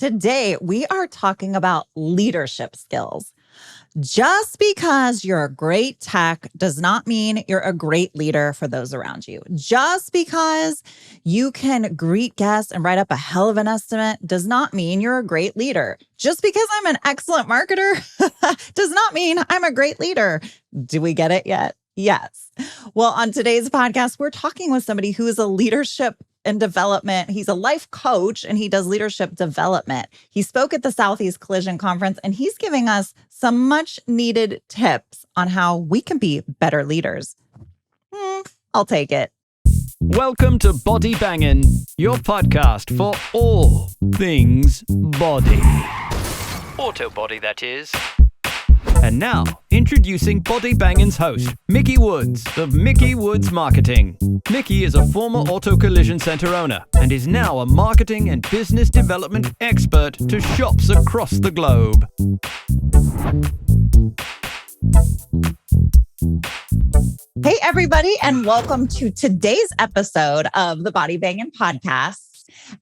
Today, we are talking about leadership skills. Just because you're a great tech does not mean you're a great leader for those around you. Just because you can greet guests and write up a hell of an estimate does not mean you're a great leader. Just because I'm an excellent marketer does not mean I'm a great leader. Do we get it yet? Yes. Well, on today's podcast, we're talking with somebody who is a leadership and development. He's a life coach and he does leadership development. He spoke at the Southeast Collision Conference and he's giving us some much needed tips on how we can be better leaders. I'll take it. Welcome to Body Bangin', your podcast for all things body. Auto body, that is. And now, introducing Body Bangin's host, Mickey Woods of Mickey Woods Marketing. Mickey is a former auto collision center owner and is now a marketing and business development expert to shops across the globe. Hey, everybody, and welcome to today's episode of the Body Bangin' Podcast.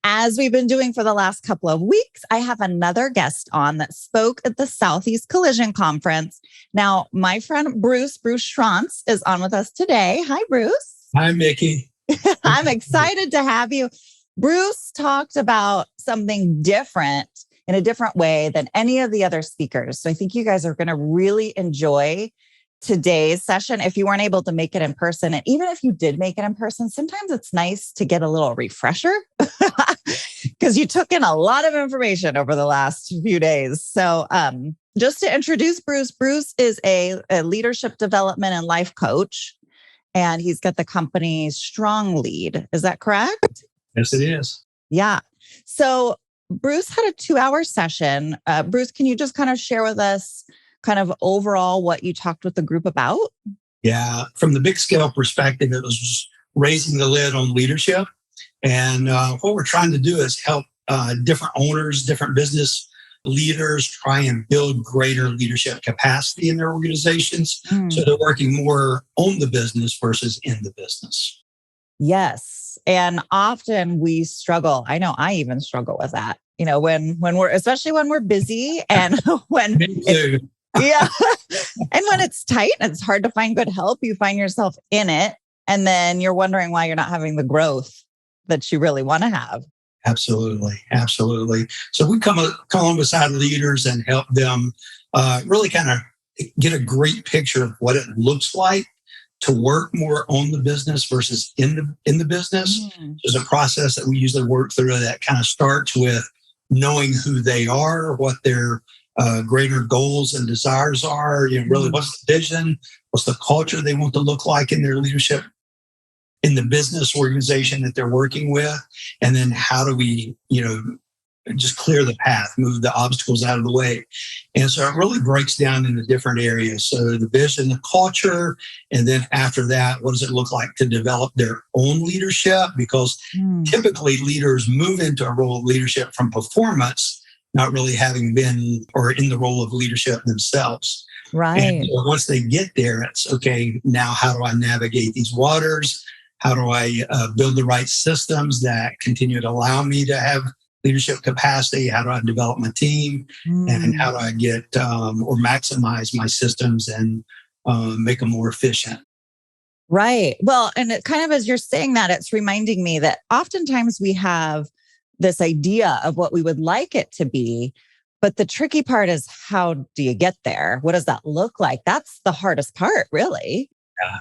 As we've been doing for the last couple of weeks, I have another guest on that spoke at the Southeast Collision Conference. Now, my friend Bruce Schronce is on with us today. Hi, Bruce. Hi, Mickey. I'm excited to have you. Bruce talked about something different in a different way than any of the other speakers. So I think you guys are going to really enjoy today's session. If you weren't able to make it in person, and even if you did make it in person, sometimes it's nice to get a little refresher because you took in a lot of information over the last few days. So just to introduce Bruce, Bruce is a leadership development and life coach, and he's got the company StrongLead. Is that correct? Yes, it is. Yeah. So Bruce had a 2-hour session. Bruce, can you just kind of share with us kind of overall what you talked with the group about? Yeah, from the big scale perspective, it was just raising the lid on leadership. And what we're trying to do is help different owners, different business leaders try and build greater leadership capacity in their organizations. So they're working more on the business versus in the business. Yes. And often we struggle. I know I even struggle with that, you know, when we're, especially when we're busy and when yeah. And when it's tight and it's hard to find good help, you find yourself in it. And then you're wondering why you're not having the growth that you really want to have. Absolutely. Absolutely. So we come on beside leaders and help them really kind of get a great picture of what it looks like to work more on the business versus in the business. There's a process that we usually work through that kind of starts with knowing who they are, what their greater goals and desires are, you know, really what's the vision, what's the culture they want to look like in their leadership, in the business organization that they're working with. And then how do we, you know, just clear the path, move the obstacles out of the way. And so it really breaks down into different areas. So the vision, the culture, and then after that, what does it look like to develop their own leadership? Because typically leaders move into a role of leadership from performance, not really having been or in the role of leadership themselves. Right. And once they get there, it's okay, now how do I navigate these waters? How do I build the right systems that continue to allow me to have leadership capacity? How do I develop my team? And how do I get or maximize my systems and make them more efficient? Right. Well, and it kind of, as you're saying that, it's reminding me that oftentimes we have this idea of what we would like it to be. But the tricky part is, how do you get there? What does that look like? That's the hardest part, really. Yeah.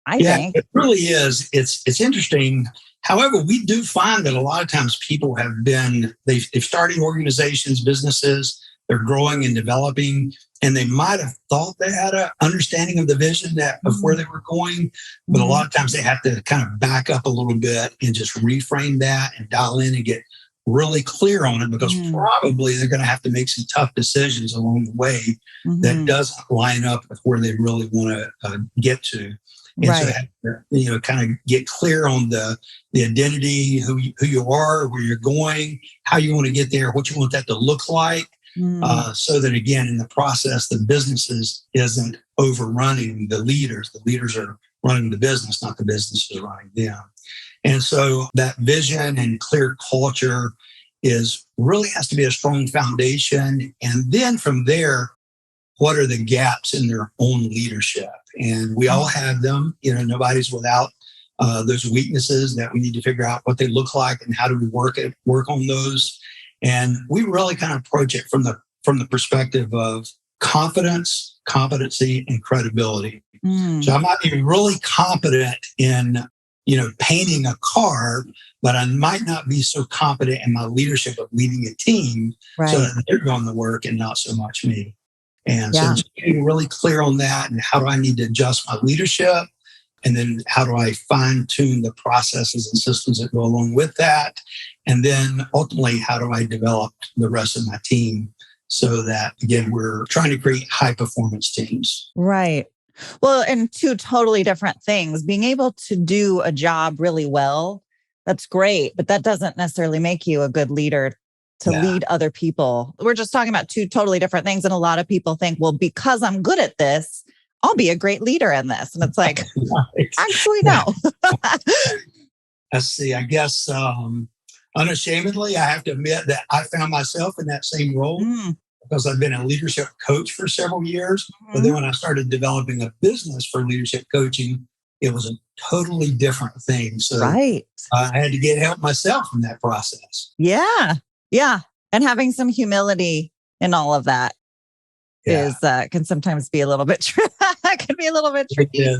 I think it really is. It's interesting. However, we do find that a lot of times people have they've started organizations, businesses, they're growing and developing, and they might have thought they had an understanding of the vision of where they were going. But a lot of times they have to kind of back up a little bit and just reframe that and dial in and get really clear on it, because probably they're going to have to make some tough decisions along the way that doesn't line up with where they really want to get to. And so, you know, kind of get clear on the identity, who you are, where you're going, how you want to get there, what you want that to look like, so that, again, in the process, the businesses isn't overrunning the leaders. The leaders are running the business, not the business is running them. And so that vision and clear culture is really has to be a strong foundation. And then from there, what are the gaps in their own leadership? And we all have them. Nobody's without those weaknesses that we need to figure out what they look like and how do we work on those. And we really kind of approach it from the perspective of confidence, competency, and credibility. So I might be really competent in, painting a car, but I might not be so competent in my leadership of leading a team so that they're doing the work and not so much me. And so just getting really clear on that, and how do I need to adjust my leadership? And then how do I fine tune the processes and systems that go along with that? And then ultimately, how do I develop the rest of my team so that, again, we're trying to create high performance teams? Right. Well, and two totally different things. Being able to do a job really well, that's great, but that doesn't necessarily make you a good leader to lead other people. We're just talking about two totally different things. And a lot of people think, well, because I'm good at this, I'll be a great leader in this. And it's like, actually, no. Let's see, I guess unashamedly, I have to admit that I found myself in that same role because I've been a leadership coach for several years. But then when I started developing a business for leadership coaching, it was a totally different thing. So I had to get help myself in that process. Yeah. And having some humility in all of that is can sometimes be a little bit tricky.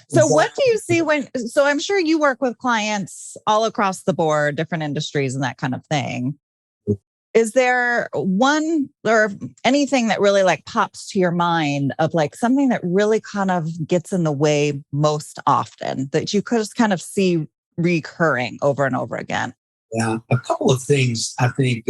So what do you see so I'm sure you work with clients all across the board, different industries and that kind of thing. Is there one or anything that really like pops to your mind of like something that really kind of gets in the way most often that you could just kind of see recurring over and over again? Yeah, a couple of things. I think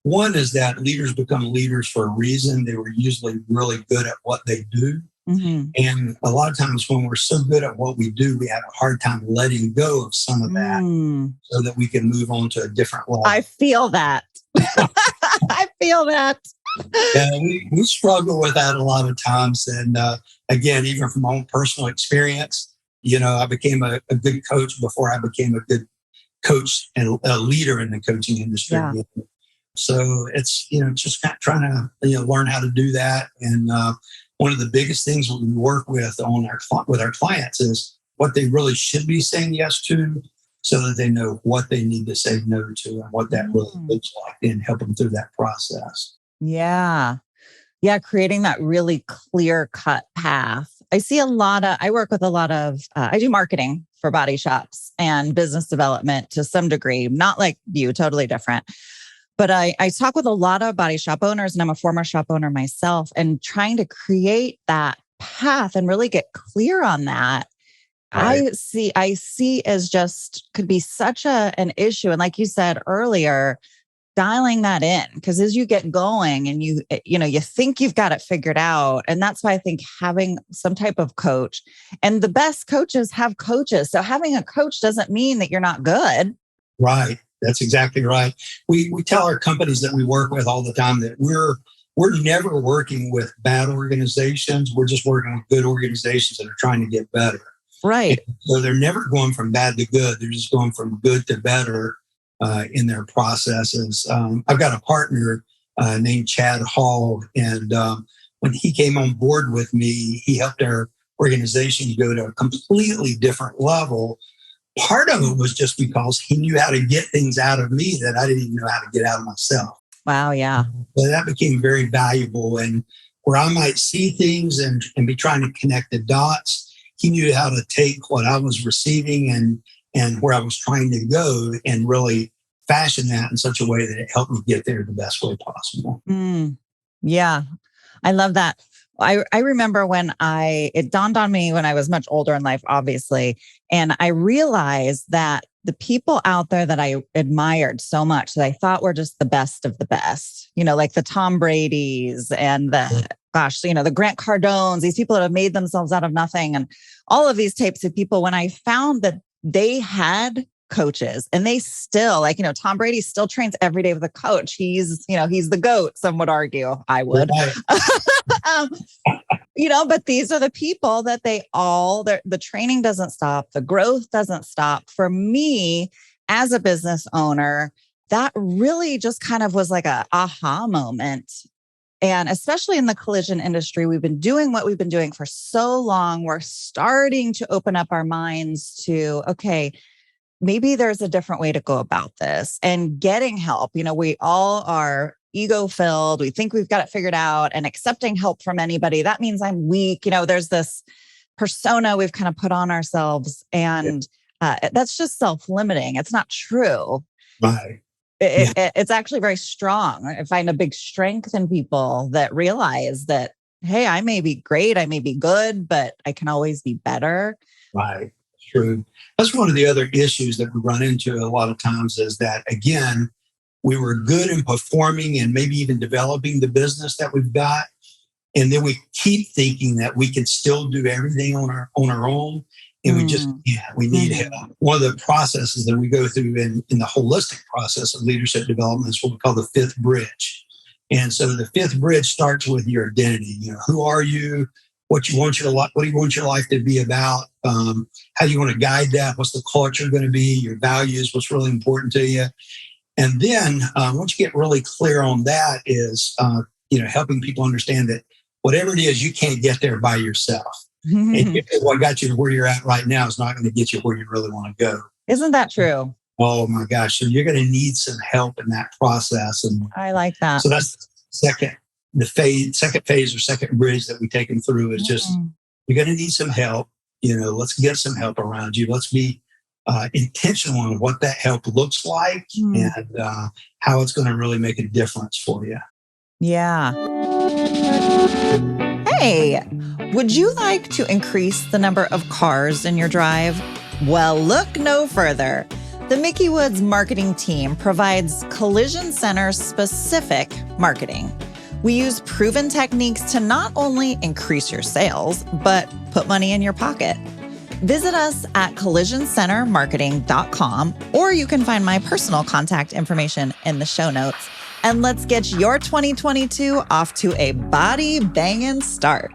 one is that leaders become leaders for a reason. They were usually really good at what they do. And a lot of times when we're so good at what we do, we have a hard time letting go of some of that so that we can move on to a different level. I feel that. I feel that. Yeah, we struggle with that a lot of times. And again, even from my own personal experience, I became a good coach before I became a good coach and a leader in the coaching industry. Yeah. So it's, just kind of trying to, learn how to do that. And one of the biggest things we work with with our clients is what they really should be saying yes to, so that they know what they need to say no to and what that really looks like, and help them through that process. Yeah. Creating that really clear cut path. I work with a lot of, I do marketing for body shops and business development to some degree, not like you, totally different. But I talk with a lot of body shop owners, and I'm a former shop owner myself, and trying to create that path and really get clear on that. Right. I see as just could be such an issue. And like you said earlier, dialing that in, because as you get going and you think you've got it figured out. And that's why I think having some type of coach, and the best coaches have coaches. So having a coach doesn't mean that you're not good. Right. That's exactly right. We tell our companies that we work with all the time that we're never working with bad organizations. We're just working with good organizations that are trying to get better. Right. And so they're never going from bad to good. They're just going from good to better in their processes. I've got a partner named Chad Hall, and when he came on board with me, he helped our organization go to a completely different level. Part of it was just because he knew how to get things out of me that I didn't even know how to get out of myself. Wow, yeah. So that became very valuable. And where I might see things and be trying to connect the dots, he knew how to take what I was receiving and where I was trying to go and really fashion that in such a way that it helped me get there the best way possible. Yeah, I love that. I remember when it dawned on me when I was much older in life, obviously, and I realized that the people out there that I admired so much that I thought were just the best of the best, like the Tom Bradys and the Grant Cardones, these people that have made themselves out of nothing, and all of these types of people, when I found that they had coaches and they still Tom Brady still trains every day with a coach. He's the GOAT, some would argue. I would. But these are the people that the training doesn't stop. The growth doesn't stop. For me as a business owner, that really just kind of was like a aha moment. And especially in the collision industry, we've been doing what we've been doing for so long. We're starting to open up our minds to, okay, maybe there's a different way to go about this and getting help. We all are ego filled. We think we've got it figured out, and accepting help from anybody, that means I'm weak. There's this persona we've kind of put on ourselves, and that's just self-limiting. It's not true. Right. It's actually very strong. I find a big strength in people that realize that, hey, I may be great, I may be good, but I can always be better. Right. True. That's one of the other issues that we run into a lot of times is that, again, we were good in performing and maybe even developing the business that we've got. And then we keep thinking that we can still do everything on our own. And we need help. One of the processes that we go through in the holistic process of leadership development is what we call the fifth bridge. And so the fifth bridge starts with your identity. Who are you? What do you want your life to be about? How do you want to guide that? What's the culture going to be? Your values, what's really important to you? And then once you get really clear on that is, helping people understand that whatever it is, you can't get there by yourself. And what got you to where you're at right now is not going to get you where you really want to go. Isn't that true? Oh my gosh. So you're going to need some help in that process. And I like that. So that's second phase or second bridge that we take them through is just, you're going to need some help. Let's get some help around you. Let's be intentional on what that help looks like and how it's going to really make a difference for you. Yeah. Hey, would you like to increase the number of cars in your drive? Well, look no further. The Mickey Woods marketing team provides collision center specific marketing. We use proven techniques to not only increase your sales, but put money in your pocket. Visit us at collisioncentermarketing.com, or you can find my personal contact information in the show notes. And let's get your 2022 off to a body banging start.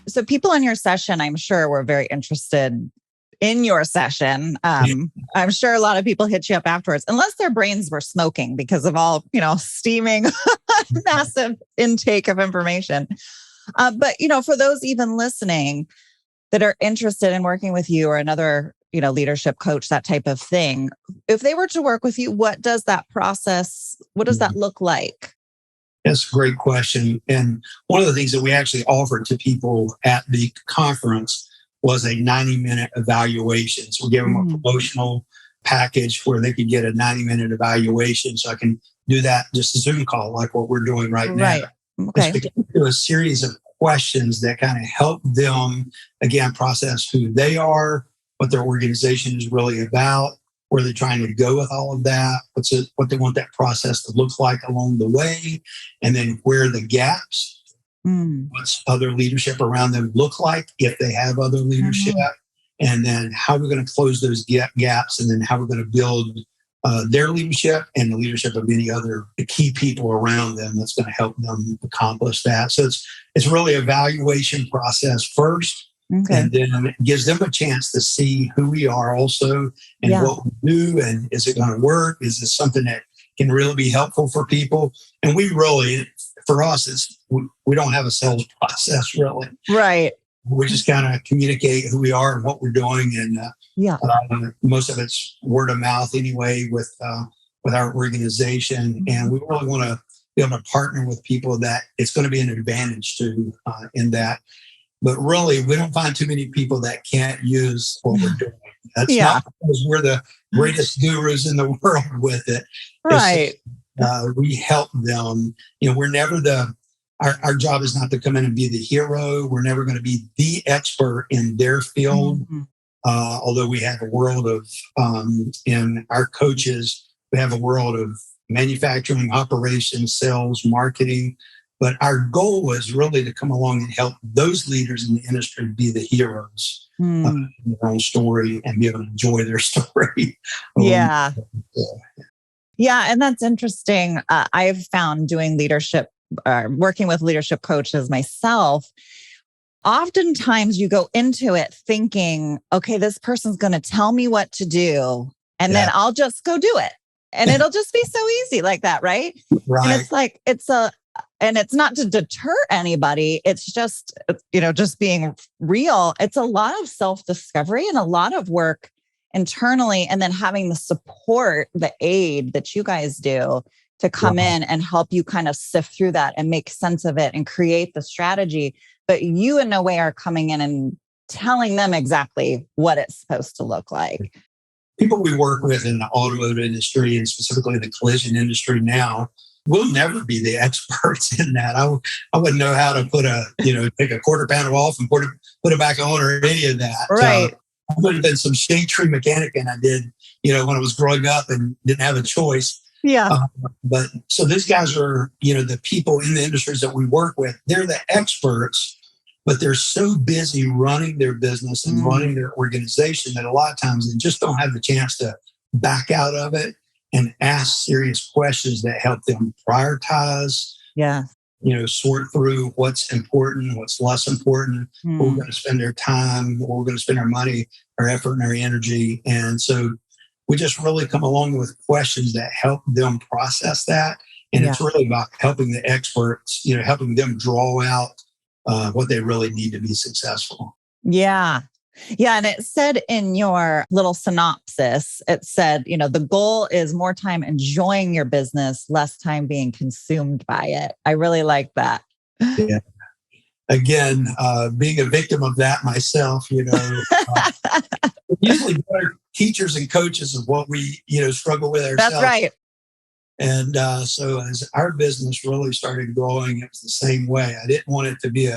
So people in your session, I'm sure, were very interested in your session. I'm sure a lot of people hit you up afterwards, unless their brains were smoking because of all, steaming massive intake of information. But, for those even listening that are interested in working with you or another, leadership coach, that type of thing, if they were to work with you, what does that look like? That's a great question. And one of the things that we actually offered to people at the conference was a 90-minute evaluation. So we gave them a promotional package where they could get a 90-minute evaluation. So I can do that just a Zoom call like what we're doing right now. Right. Okay. It's to a series of questions that kind of help them, again, process who they are, what their organization is really about, where they're trying to go with all of that, what they want that process to look like along the way, and then where are the gaps. What's other leadership around them look like if they have other leadership, and then how we're going to close those gaps, and then how we're going to build their leadership and the leadership of any other key people around them that's going to help them accomplish that. So it's really an evaluation process first. Okay. And then it gives them a chance to see who we are also and what we do. And is it going to work? Is this something that can really be helpful for people? And for us, we don't have a sales process really. Right. We just kind of communicate who we are and what we're doing. And most of it's word of mouth anyway with our organization. And we really want to be able to partner with people that it's going to be an advantage to in that. But really, we don't find too many people that can't use what we're doing. That's not because we're the greatest gurus in the world with it. Right. We help them. We're never our job is not to come in and be the hero. We're never going to be the expert in their field. Although we have a world of, in our coaches, we have a world of manufacturing, operations, sales, marketing. But our goal was really to come along and help those leaders in the industry be the heroes of their own story and be able to enjoy their story. Yeah. And that's interesting. I've found doing leadership, working with leadership coaches myself, oftentimes you go into it thinking, okay, this person's going to tell me what to do, and then I'll just go do it. And it'll just be so easy like that, right? And Right. it's like, and it's not to deter anybody. It's just, just being real. It's a lot of self-discovery and a lot of work internally. And then having the support, the aid that you guys do to come in and help you kind of sift through that and make sense of it and create the strategy. But you in no way are coming in and telling them exactly what it's supposed to look like. People we work with in the automotive industry and specifically the collision industry now will never be the experts in that. I wouldn't know how to take a quarter panel off and put it back on or any of that. Right. I would have been some shade tree mechanic, and I did, when I was growing up and didn't have a choice. Yeah. But so these guys are, the people in the industries that we work with, they're the experts, but they're so busy running their business and running their organization that a lot of times they just don't have the chance to back out of it and ask serious questions that help them prioritize. Yeah. Sort through what's important, what's less important, where we're going to spend their time, where we're going to spend our money, our effort, and our energy. And so we just really come along with questions that help them process that. And it's really about helping the experts, helping them draw out what they really need to be successful. Yeah. Yeah. And it said in your little synopsis, it said, the goal is more time enjoying your business, less time being consumed by it. I really like that. Yeah. Again, being a victim of that myself, usually better teachers and coaches of what we, struggle with ourselves. That's right. And so as our business really started growing, it was the same way. I didn't want it to be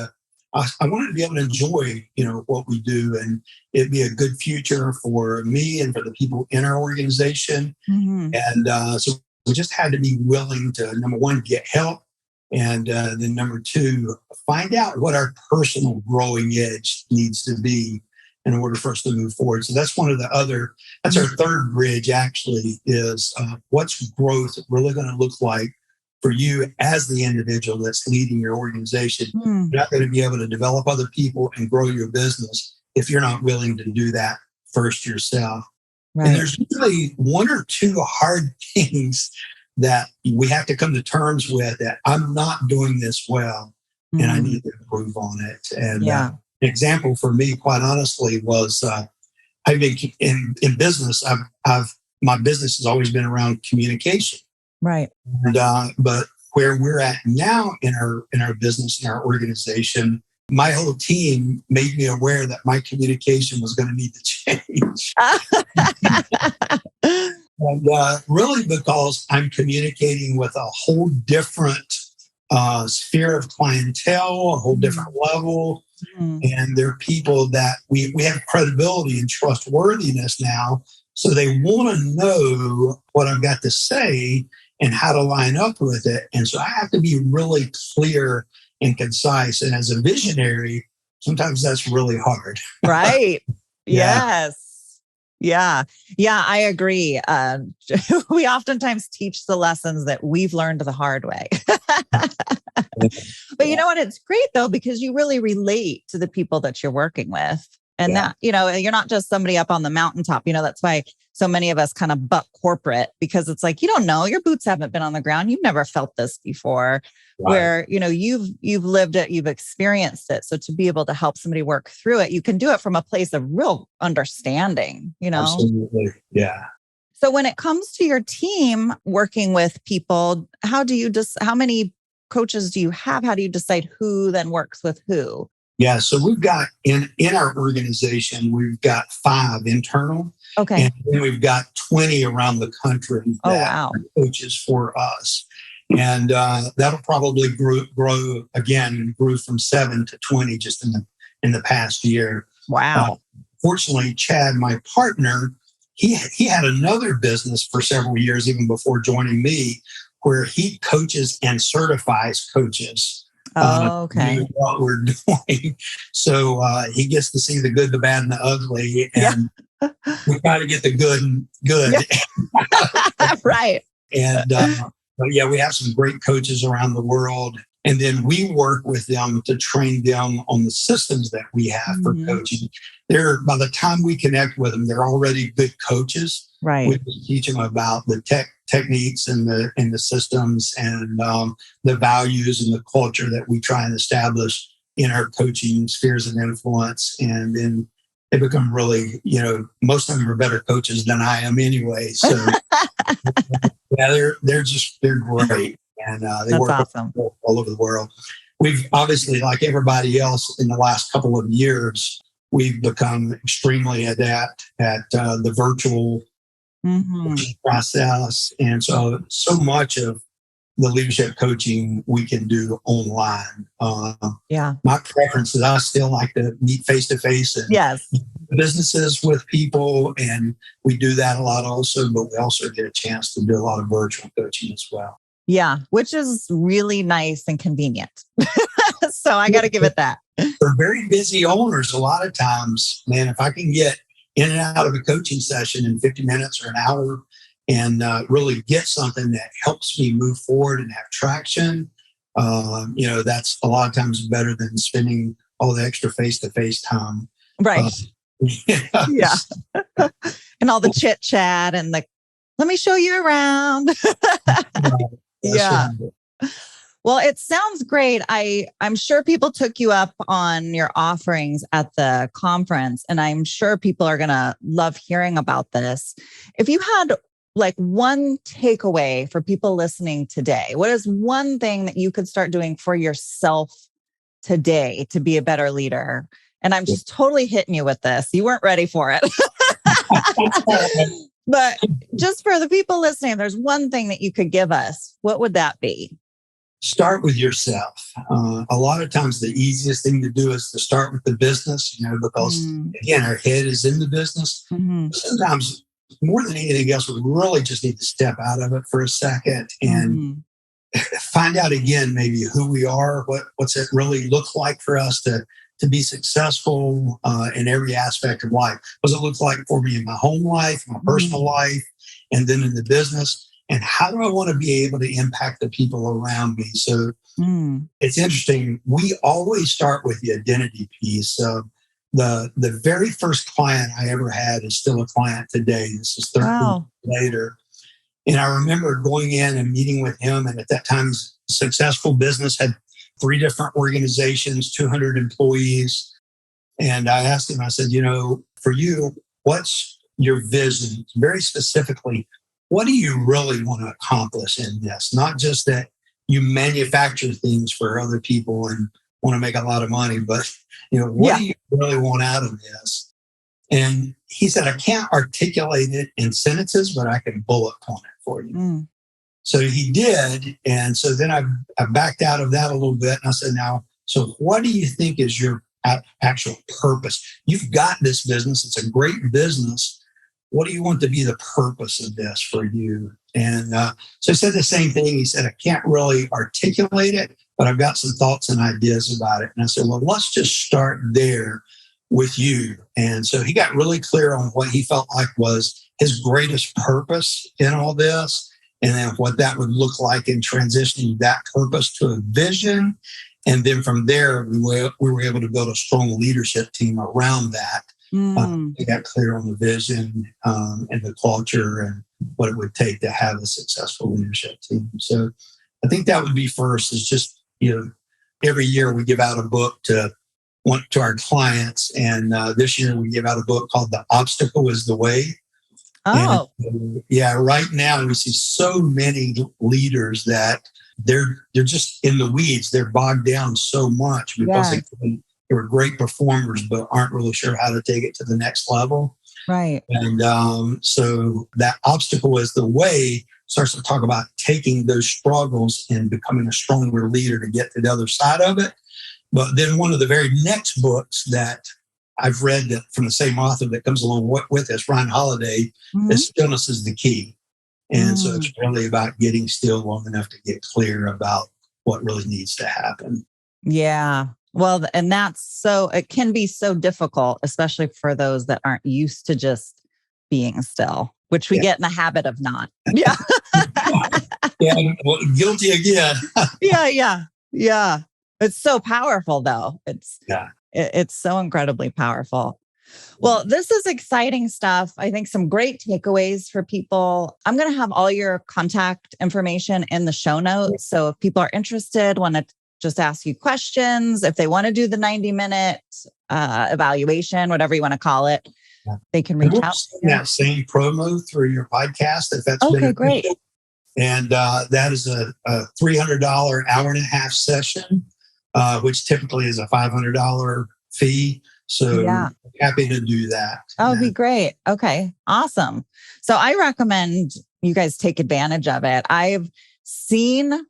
I wanted to be able to enjoy, what we do, and it'd be a good future for me and for the people in our organization. Mm-hmm. And so we just had to be willing to, number one, get help. And then number two, find out what our personal growing edge needs to be in order for us to move forward. So that's that's our third bridge actually is what's growth really going to look like for you as the individual that's leading your organization. You're not going to be able to develop other people and grow your business if you're not willing to do that first yourself. Right. And there's usually one or two hard things that we have to come to terms with, that I'm not doing this well and I need to improve on it. And an example for me, quite honestly, was I've been in business. My business has always been around communication. Right. And, but where we're at now in our business and our organization, my whole team made me aware that my communication was going to need to change. And really because I'm communicating with a whole different sphere of clientele, a whole different level. And they're people that we have credibility and trustworthiness now. So they want to know what I've got to say and how to line up with it. And so I have to be really clear and concise. And as a visionary, sometimes that's really hard. Right. Yes. Yeah. Yeah, I agree. We oftentimes teach the lessons that we've learned the hard way. But you know what? It's great though, because you really relate to the people that you're working with. And that, you're not just somebody up on the mountaintop. That's why so many of us kind of buck corporate, because it's like, you don't know, your boots haven't been on the ground. You've never felt this before, where, you've lived it, you've experienced it. So to be able to help somebody work through it, you can do it from a place of real understanding, Absolutely. Yeah. So when it comes to your team working with people, how many coaches do you have? How do you decide who then works with who? Yeah, so we've got in our organization, we've got 5 internal. Okay. And then we've got 20 around the country that are coaches for us. And that'll probably grew from 7 to 20 just in the past year. Wow. Fortunately, Chad, my partner, he had another business for several years, even before joining me, where he coaches and certifies coaches. Okay. What we're doing. So he gets to see the good, the bad, and the ugly. And we try to get the good. Right. And but we have some great coaches around the world. And then we work with them to train them on the systems that we have for Mhm. coaching. By the time we connect with them, they're already good coaches. We Right. teach them about the techniques and the systems and the values and the culture that we try and establish in our coaching spheres of influence. And then they become really, most of them are better coaches than I am anyway. So yeah, they're great, and they That's work awesome. all over the world. We've obviously, like everybody else, in the last couple of years, we've become extremely adept at the virtual Hmm. process, and so much of the leadership coaching we can do online. Yeah. My preference is I still like to meet face to face and Yes. businesses with people, and we do that a lot also, but we also get a chance to do a lot of virtual coaching as well. Yeah. Which is really nice and convenient. So I got to give it that. For very busy owners, a lot of times, man, if I can get in and out of a coaching session in 50 minutes or an hour and really get something that helps me move forward and have traction, that's a lot of times better than spending all the extra face to face time. Right. Yeah. Yes. And all the chit chat and let me show you around. Yeah. Well, it sounds great. I'm sure people took you up on your offerings at the conference, and I'm sure people are going to love hearing about this. If you had like one takeaway for people listening today, what is one thing that you could start doing for yourself today to be a better leader? And I'm just totally hitting you with this. You weren't ready for it. But just for the people listening, if there's one thing that you could give us, what would that be? Start with yourself. A lot of times, the easiest thing to do is to start with the business, because again, our head is in the business. Mm-hmm. Sometimes, more than anything else, we really just need to step out of it for a second and find out again, maybe who we are, what's it really look like for us to be successful in every aspect of life. What does it look like for me in my home life, my personal life, and then in the business? And how do I want to be able to impact the people around me? So it's interesting. We always start with the identity piece. The very first client I ever had is still a client today. This is 13 years later. And I remember going in and meeting with him. And at that time, his successful business had 3 different organizations, 200 employees. And I asked him, I said, for you, what's your vision? Very specifically, what do you really want to accomplish in this? Not just that you manufacture things for other people and want to make a lot of money, but what do you really want out of this? And he said, I can't articulate it in sentences, but I can bullet point it for you. So he did. And so then I backed out of that a little bit. And I said, now, so what do you think is your actual purpose? You've got this business. It's a great business. What do you want to be the purpose of this for you? And so he said the same thing. He said, I can't really articulate it, but I've got some thoughts and ideas about it. And I said, well, let's just start there with you. And so he got really clear on what he felt like was his greatest purpose in all this, and then what that would look like in transitioning that purpose to a vision. And then from there, we were able to build a strong leadership team around that. They got clear on the vision and the culture and what it would take to have a successful leadership team. So I think that would be first, is just, every year we give out a book to our clients. And this year we give out a book called The Obstacle is the Way. Oh, And, right now we see so many leaders that they're just in the weeds. They're bogged down so much because they were great performers, but aren't really sure how to take it to the next level. right. And so that obstacle is the way starts to talk about taking those struggles and becoming a stronger leader to get to the other side of it. But then one of the very next books that I've read from the same author that comes along with this, Ryan Holiday, is Stillness is the Key. And so it's really about getting still long enough to get clear about what really needs to happen. Yeah. Well, and it can be so difficult, especially for those that aren't used to just being still, which we get in the habit of not. Yeah. Yeah. Well, guilty again. Yeah. Yeah. It's so powerful though. Yeah. It's so incredibly powerful. Well, this is exciting stuff. I think some great takeaways for people. I'm going to have all your contact information in the show notes. So if people are interested, want to just ask you questions, if they want to do the 90-minute evaluation, whatever you want to call it, they can reach out. That same promo through your podcast, if that's okay, great. And that is a $300 hour and a half session, which typically is a $500 fee. So happy to do that. Oh, it'd be great. Okay, awesome. So I recommend you guys take advantage of it. I've seen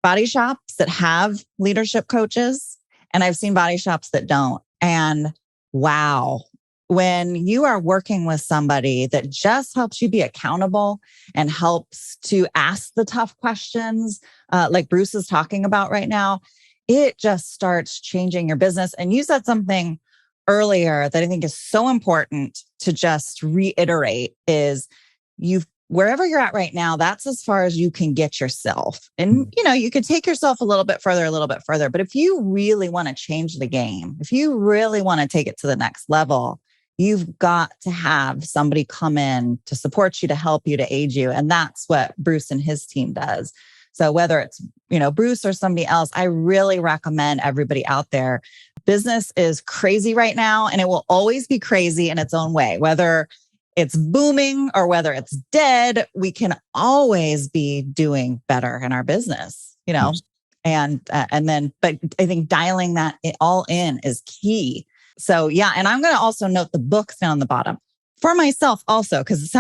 body shops that have leadership coaches, and I've seen body shops that don't. And wow, when you are working with somebody that just helps you be accountable and helps to ask the tough questions, like Bruce is talking about right now, it just starts changing your business. And you said something earlier that I think is so important to just reiterate is wherever you're at right now, that's as far as you can get yourself. And, you can take yourself a little bit further. But if you really want to change the game, if you really want to take it to the next level, you've got to have somebody come in to support you, to help you, to aid you. And that's what Bruce and his team does. So whether it's, Bruce or somebody else, I really recommend everybody out there. Business is crazy right now, and it will always be crazy in its own way. Whether it's booming or whether it's dead, we can always be doing better in our business, and then, but I think dialing that all in is key. So yeah. And I'm going to also note the books down the bottom for myself also, because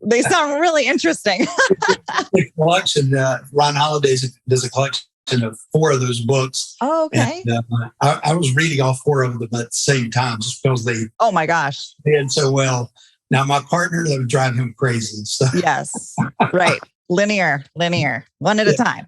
they sound really interesting. The collection, Ron Holiday does a collection of 4 of those books. Oh, okay. And, I was reading all 4 of them at the same time just because oh my gosh, they did so well. Now my partner, that would drive him crazy. So. Yes, right. Linear, one at a time.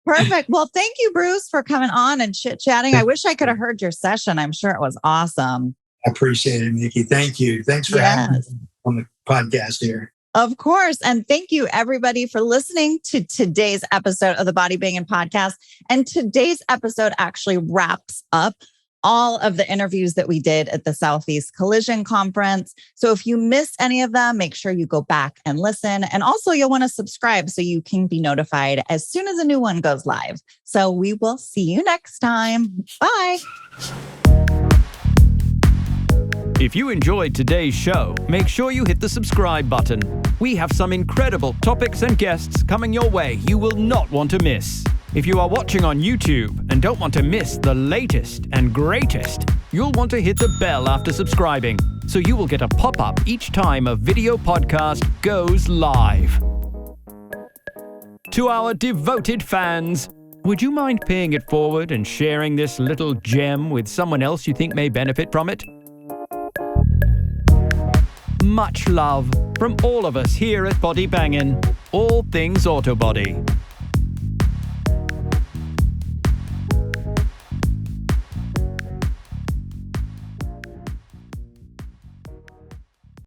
Perfect. Well, thank you, Bruce, for coming on and chit-chatting. I wish I could have heard your session. I'm sure it was awesome. I appreciate it, Nikki. Thank you. Thanks for having me on the podcast here. Of course. And thank you, everybody, for listening to today's episode of the Body Bangin' Podcast. And today's episode actually wraps up all of the interviews that we did at the Southeast Collision Conference. So if you missed any of them, make sure you go back and listen. And also you'll want to subscribe so you can be notified as soon as a new one goes live. So we will see you next time. Bye. If you enjoyed today's show, make sure you hit the subscribe button. We have some incredible topics and guests coming your way you will not want to miss. If you are watching on YouTube and don't want to miss the latest and greatest, you'll want to hit the bell after subscribing, so you will get a pop-up each time a video podcast goes live. To our devoted fans, would you mind paying it forward and sharing this little gem with someone else you think may benefit from it? Much love from all of us here at Body Bangin', all things auto body.